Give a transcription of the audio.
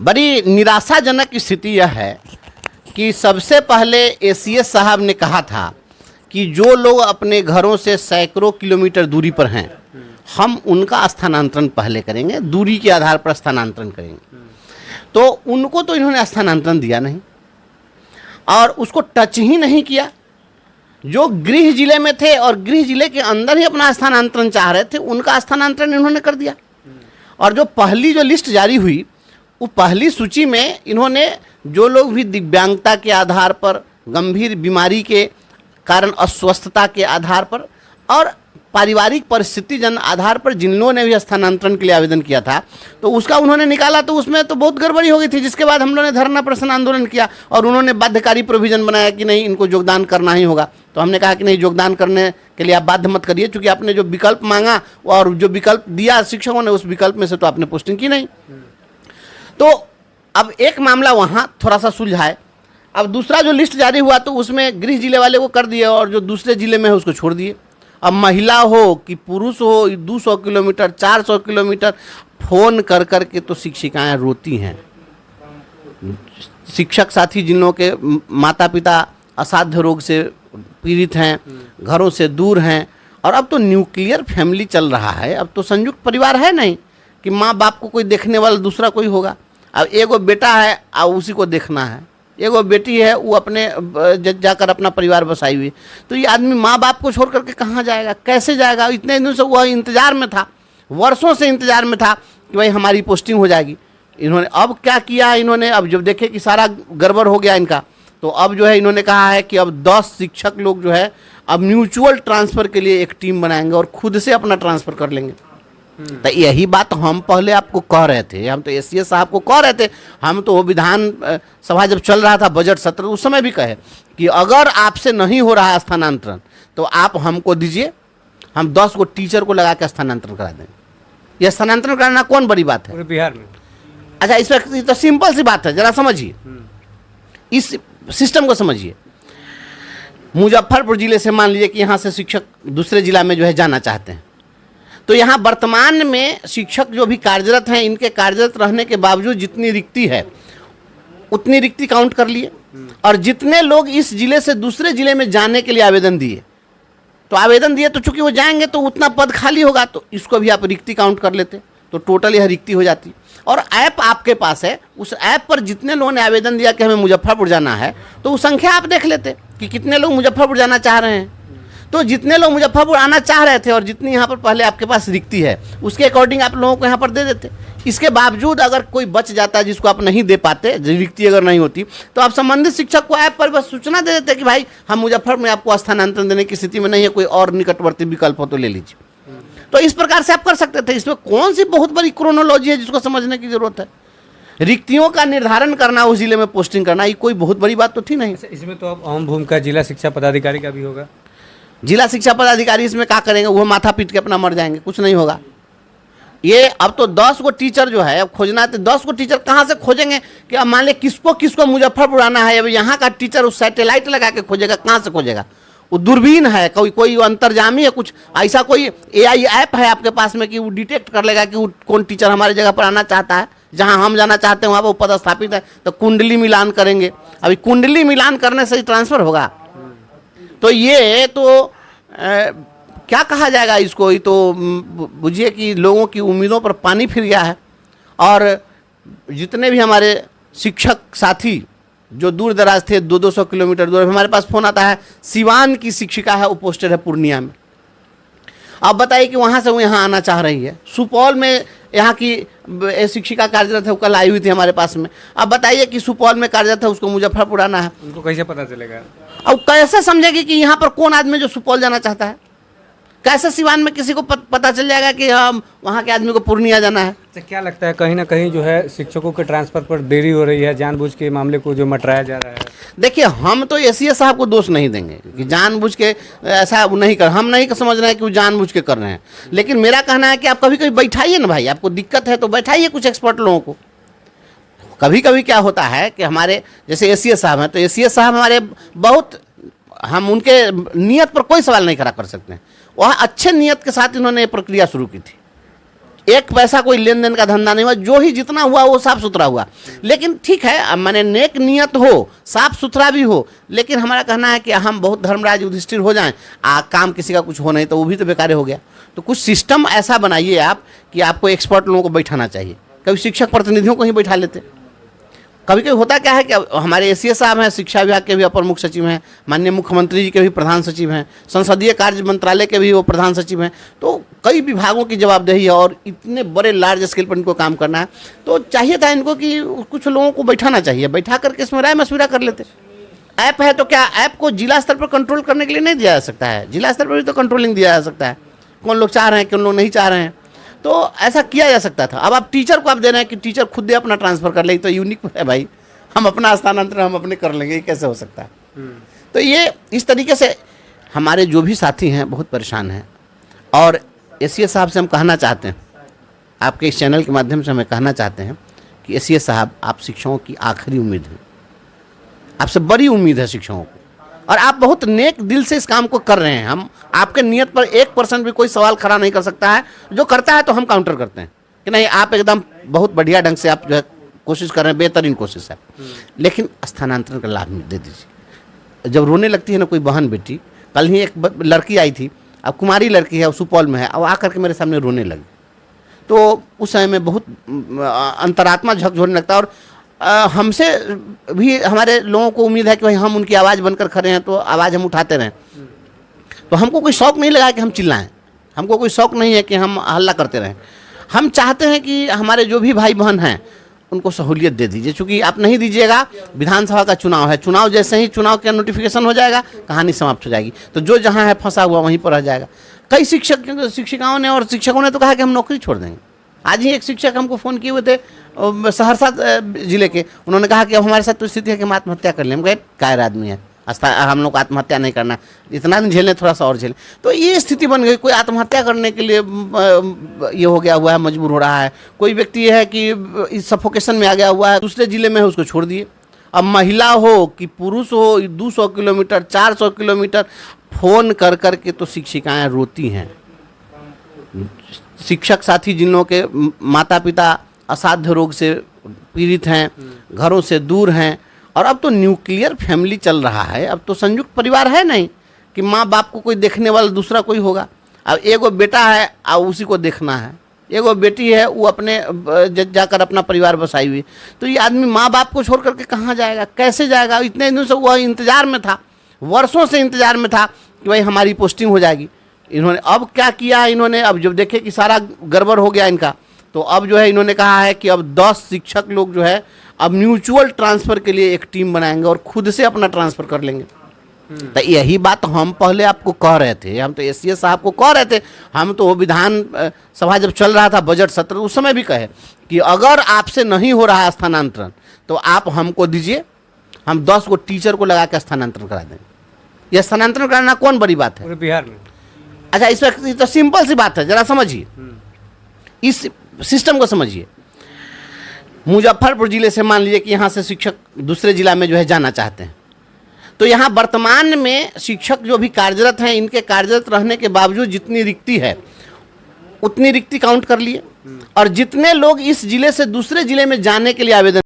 बड़ी निराशाजनक स्थिति यह है कि सबसे पहले एसीएस साहब ने कहा था कि जो लोग अपने घरों से सैकड़ों किलोमीटर दूरी पर हैं हम उनका स्थानांतरण पहले करेंगे, दूरी के आधार पर स्थानांतरण करेंगे। तो उनको तो इन्होंने स्थानांतरण दिया नहीं और उसको टच ही नहीं किया। जो गृह जिले में थे और गृह जिले के अंदर ही अपना स्थानांतरण चाह रहे थे उनका स्थानांतरण इन्होंने कर दिया। और जो पहली जो लिस्ट जारी हुई वो पहली सूची में इन्होंने जो लोग भी दिव्यांगता के आधार पर, गंभीर बीमारी के कारण, अस्वस्थता के आधार पर और पारिवारिक परिस्थिति जन आधार पर जिन लोगों ने भी स्थानांतरण के लिए आवेदन किया था तो उसका उन्होंने निकाला, तो उसमें तो बहुत गड़बड़ी हो गई थी। जिसके बाद हम लोगों ने धरना प्रदर्शन आंदोलन किया और उन्होंने बाध्यकारी प्रोविजन बनाया कि नहीं, इनको योगदान करना ही होगा। तो हमने कहा कि नहीं, योगदान करने के लिए आप बाध्य मत करिए, चूंकि आपने जो विकल्प मांगा और जो विकल्प दिया शिक्षकों ने उस विकल्प में से तो आपने पोस्टिंग की नहीं। तो अब एक मामला वहाँ थोड़ा सा सुलझाए। अब दूसरा जो लिस्ट जारी हुआ तो उसमें गृह जिले वाले को कर दिए और जो दूसरे जिले में है उसको छोड़ दिए। अब महिला हो कि पुरुष हो, 200 किलोमीटर 400 किलोमीटर फ़ोन कर कर के तो शिक्षिकाएं रोती हैं। शिक्षक साथी जिन लोगों के माता पिता असाध्य रोग से पीड़ित हैं, घरों से दूर हैं, और अब तो न्यूक्लियर फैमिली चल रहा है। अब तो संयुक्त परिवार है नहीं कि माँ बाप को कोई देखने वाला दूसरा कोई होगा। अब एगो बेटा है और उसी को देखना है, एगो बेटी है वो अपने जाकर अपना परिवार बसाई हुई। तो ये आदमी माँ बाप को छोड़ करके कहाँ जाएगा, कैसे जाएगा? इतने दिनों से वह इंतज़ार में था, वर्षों से इंतज़ार में था कि भाई हमारी पोस्टिंग हो जाएगी। इन्होंने अब क्या किया, इन्होंने अब जब देखे कि सारा गड़बड़ हो गया इनका, तो अब जो है इन्होंने कहा है कि अब 10 शिक्षक लोग जो है अब म्यूचुअल ट्रांसफ़र के लिए एक टीम बनाएंगे और खुद से अपना ट्रांसफ़र कर लेंगे। तो यही बात हम पहले आपको कह रहे थे, हम तो एसीएस साहब को कह रहे थे। हम तो वो विधान सभा जब चल रहा था बजट सत्र, उस समय भी कहे कि अगर आपसे नहीं हो रहा है स्थानांतरण तो आप हमको दीजिए, हम 10 को टीचर को लगा के स्थानांतरण करा देंगे। ये स्थानांतरण कराना कौन बड़ी बात है बिहार में? अच्छा, इसमें तो सिंपल सी बात है, जरा समझिए, इस सिस्टम को समझिए। मुजफ्फरपुर जिले से मान लीजिए कि यहाँ से शिक्षक दूसरे जिला में जो है जाना चाहते हैं, तो यहाँ वर्तमान में शिक्षक जो भी कार्यरत हैं, इनके कार्यरत रहने के बावजूद जितनी रिक्ति है उतनी रिक्ति काउंट कर लिए, और जितने लोग इस जिले से दूसरे जिले में जाने के लिए आवेदन दिए तो चूंकि वो जाएंगे तो उतना पद खाली होगा, तो इसको भी आप रिक्ति काउंट कर लेते तो टोटल यह रिक्ति हो जाती। और ऐप आपके पास है, उस ऐप पर जितने लोगों ने आवेदन दिया कि हमें मुजफ्फरपुर जाना है तो वो संख्या आप देख लेते कि कितने लोग मुजफ्फरपुर जाना चाह रहे हैं। तो जितने लोग मुजफ्फरपुर आना चाह रहे थे और जितनी यहाँ पर पहले आपके पास रिक्ति है उसके अकॉर्डिंग आप लोगों को यहाँ पर दे देते। इसके बावजूद अगर कोई बच जाता है जिसको आप नहीं दे पाते, रिक्ति अगर नहीं होती, तो आप संबंधित शिक्षक को ऐप पर बस सूचना दे देते कि भाई हम मुजफ्फरपुर में आपको स्थानांतरण देने की स्थिति में नहीं है, कोई और निकटवर्ती विकल्प हो तो ले लीजिए। तो इस प्रकार से आप कर सकते थे। इसमें कौन सी बहुत बड़ी क्रोनोलॉजी है जिसको समझने की जरूरत है? रिक्तियों का निर्धारण करना, उस जिले में पोस्टिंग करना, ये कोई बहुत बड़ी बात तो थी नहीं। इसमें तो अब अहम भूमिका जिला शिक्षा पदाधिकारी का भी होगा। जिला शिक्षा पदाधिकारी इसमें क्या करेंगे? वो माथा पीट के अपना मर जाएंगे, कुछ नहीं होगा। ये अब तो 10 को टीचर जो है अब खोजना है, तो 10 को टीचर कहाँ से खोजेंगे कि अब मान ले किसको मुजफ्फरपुर आना है, अब यहाँ का टीचर उस सैटेलाइट लगा के खोजेगा, कहाँ से खोजेगा? वो दूरबीन है, कोई अंतर्जामी है, कुछ ऐसा कोई AI ऐप है आपके पास में कि वो डिटेक्ट कर लेगा कि वो कौन टीचर हमारी जगह पर आना चाहता है, जहाँ हम जाना चाहते हैं वहाँ पर वो पद स्थापित है, तो कुंडली मिलान करेंगे। अभी कुंडली मिलान करने से ही ट्रांसफ़र होगा। तो ये तो क्या कहा जाएगा इसको? ये तो बुझिए कि लोगों की उम्मीदों पर पानी फिर गया है। और जितने भी हमारे शिक्षक साथी जो दूर दराज थे, 200 किलोमीटर दूर, हमारे पास फ़ोन आता है, सिवान की शिक्षिका है, वो पोस्टेड है पूर्णिया में। अब बताइए कि वहाँ से वो यहाँ आना चाह रही है। सुपौल में यहाँ की शिक्षिका कार्यरत है, वो कल आई हुई थी हमारे पास में। अब बताइए कि सुपौल में कार्यरत है, उसको मुजफ्फरपुर आना है, उनको कैसे पता चलेगा? अब कैसे समझेगी कि यहाँ पर कौन आदमी जो सुपौल जाना चाहता है? कैसे सिवान में किसी को पता चल जाएगा कि हम वहाँ के आदमी को पूर्णिया जाना है? तो क्या लगता है कहीं ना कहीं जो है शिक्षकों के ट्रांसफर पर देरी हो रही है, जानबूझ के मामले को जो मटराया जा रहा है? देखिए, हम तो एसीएस साहब को दोष नहीं देंगे कि जानबूझ के ऐसा नहीं कर, हम नहीं समझ रहे हैं कि वो जानबूझ के कर रहे हैं। लेकिन मेरा कहना है कि आप कभी कभी बैठाइए ना भाई, आपको दिक्कत है तो बैठाइए कुछ एक्सपर्ट लोगों को। कभी कभी क्या होता है कि हमारे जैसे एसीएस साहब हैं, तो एसीएस साहब हमारे बहुत, हम उनके नियत पर कोई सवाल नहीं खड़ा कर सकते हैं। वह अच्छे नियत के साथ इन्होंने प्रक्रिया शुरू की थी, एक पैसा कोई लेन देन का धंधा नहीं हुआ, जो ही जितना हुआ वो साफ सुथरा हुआ। लेकिन ठीक है, मैंने नेक नियत हो, साफ सुथरा भी हो, लेकिन हमारा कहना है कि हम बहुत धर्मराज युधिष्ठिर हो जाएं, काम किसी का कुछ हो नहीं तो वो भी तो बेकार हो गया। तो कुछ सिस्टम ऐसा बनाइए आप कि आपको एक्सपर्ट लोगों को बैठाना चाहिए। कभी शिक्षक प्रतिनिधियों को ही बैठा लेते। कभी कभी होता क्या है कि हमारे एसीएस साहब हैं, शिक्षा विभाग के भी अपर मुख्य सचिव हैं, माननीय मुख्यमंत्री जी के भी प्रधान सचिव हैं, संसदीय कार्य मंत्रालय के भी वो प्रधान सचिव हैं। तो कई विभागों की जवाबदेही है और इतने बड़े लार्ज स्केल पर इनको काम करना है। तो चाहिए था इनको कि कुछ लोगों को बैठाना चाहिए, बैठा करके इसमें राय मशविरा कर लेते। ऐप है तो क्या ऐप को जिला स्तर पर कंट्रोल करने के लिए नहीं दिया जा सकता है? जिला स्तर पर भी तो कंट्रोलिंग दिया जा सकता है, कौन लोग चाह रहे हैं, कौन लोग नहीं चाह रहे हैं। तो ऐसा किया जा सकता था। अब आप टीचर को आप दे रहे हैं कि टीचर खुद दे अपना ट्रांसफ़र कर ले, तो यूनिक है भाई, हम अपना स्थानांतरण हम अपने कर लेंगे, ये कैसे हो सकता है? तो ये इस तरीके से हमारे जो भी साथी हैं बहुत परेशान हैं। और एसीएस साहब से हम कहना चाहते हैं, आपके इस चैनल के माध्यम से हमें कहना चाहते हैं कि एसीएस साहब, आप शिक्षकों की आखिरी उम्मीद हैं, आपसे बड़ी उम्मीद है शिक्षकों को, और आप बहुत नेक दिल से इस काम को कर रहे हैं। हम आपके नियत पर 1% भी कोई सवाल खड़ा नहीं कर सकता है। जो करता है तो हम काउंटर करते हैं कि नहीं, आप एकदम बहुत बढ़िया ढंग से आप जो है कोशिश कर रहे हैं, बेहतरीन कोशिश है, लेकिन स्थानांतरण का लाभ दे दीजिए। जब रोने लगती है ना कोई बहन बेटी, कल ही एक लड़की आई थी, अब कुमारी लड़की है, सुपौल में है, अब आकर के मेरे सामने रोने लगी। तो उस समय में बहुत अंतरात्मा झकझोरने लगता है। और हमसे भी हमारे लोगों को उम्मीद है कि भाई हम उनकी आवाज़ बनकर खड़े हैं तो आवाज़ हम उठाते रहें। तो हमको कोई शौक़ नहीं लगा कि हम चिल्लाएं, हमको कोई शौक़ नहीं है कि हम हल्ला करते रहें। हम चाहते हैं कि हमारे जो भी भाई बहन हैं उनको सहूलियत दे दीजिए। चूँकि आप नहीं दीजिएगा, विधानसभा का चुनाव है, चुनाव जैसे ही चुनाव का नोटिफिकेशन हो जाएगा, कहानी समाप्त हो जाएगी। तो जो जहाँ है फंसा हुआ वहीं पर रह जाएगा। कई शिक्षिकाओं ने और शिक्षकों ने तो कहा कि हम नौकरी छोड़ देंगे। आज ही एक शिक्षक हमको फ़ोन किए हुए थे सहरसा जिले के, उन्होंने कहा कि अब हमारे साथ तो स्थिति है कि हम आत्महत्या कर लें। हम कहे कायर आदमी है, हम लोग आत्महत्या नहीं करना, इतना नहीं झेलें, थोड़ा सा और झेलें। तो ये स्थिति बन गई, कोई आत्महत्या करने के लिए ये हो गया हुआ है, मजबूर हो रहा है। कोई व्यक्ति है कि इस सफोकेशन में आ गया हुआ है, दूसरे ज़िले में है, उसको छोड़ दिए। अब महिला हो कि पुरुष हो, 200 किलोमीटर 400 किलोमीटर फ़ोन कर कर के तो शिक्षिकाएँ रोती हैं। शिक्षक साथी जिन लोगों के माता पिता असाध्य रोग से पीड़ित हैं, घरों से दूर हैं, और अब तो न्यूक्लियर फैमिली चल रहा है। अब तो संयुक्त परिवार है नहीं कि माँ बाप को कोई देखने वाला दूसरा कोई होगा। अब एगो बेटा है और उसी को देखना है, एगो बेटी है वो अपने जाकर अपना परिवार बसाई हुई। तो ये आदमी माँ बाप को छोड़ करके कहाँ जाएगा, कैसे जाएगा? इतने दिनों से वह इंतज़ार में था, वर्षों से इंतज़ार में था कि भाई हमारी पोस्टिंग हो जाएगी। इन्होंने अब क्या किया, इन्होंने अब जब देखे कि सारा गड़बड़ हो गया इनका, तो अब जो है इन्होंने कहा है कि अब 10 शिक्षक लोग जो है अब म्यूचुअल ट्रांसफ़र के लिए एक टीम बनाएंगे और खुद से अपना ट्रांसफ़र कर लेंगे। तो यही बात हम पहले आपको कह रहे थे, हम तो एसीएस साहब को कह रहे थे। हम तो विधान सभा जब चल रहा था बजट सत्र, उस समय भी कहे कि अगर आपसे नहीं हो रहा है स्थानांतरण तो आप हमको दीजिए, हम 10 को टीचर को लगा के स्थानांतरण करा देंगे। यह स्थानांतरण कराना कौन बड़ी बात है? पूरे बिहार में। अच्छा, इसमें तो सिंपल सी बात है, जरा समझिए, इस सिस्टम को समझिए। मुजफ्फरपुर जिले से मान लीजिए कि यहाँ से शिक्षक दूसरे जिला में जो है जाना चाहते हैं, तो यहाँ वर्तमान में शिक्षक जो भी कार्यरत हैं, इनके कार्यरत रहने के बावजूद जितनी रिक्ति है उतनी रिक्ति काउंट कर लिए, और जितने लोग इस जिले से दूसरे जिले में जाने के लिए आवेदन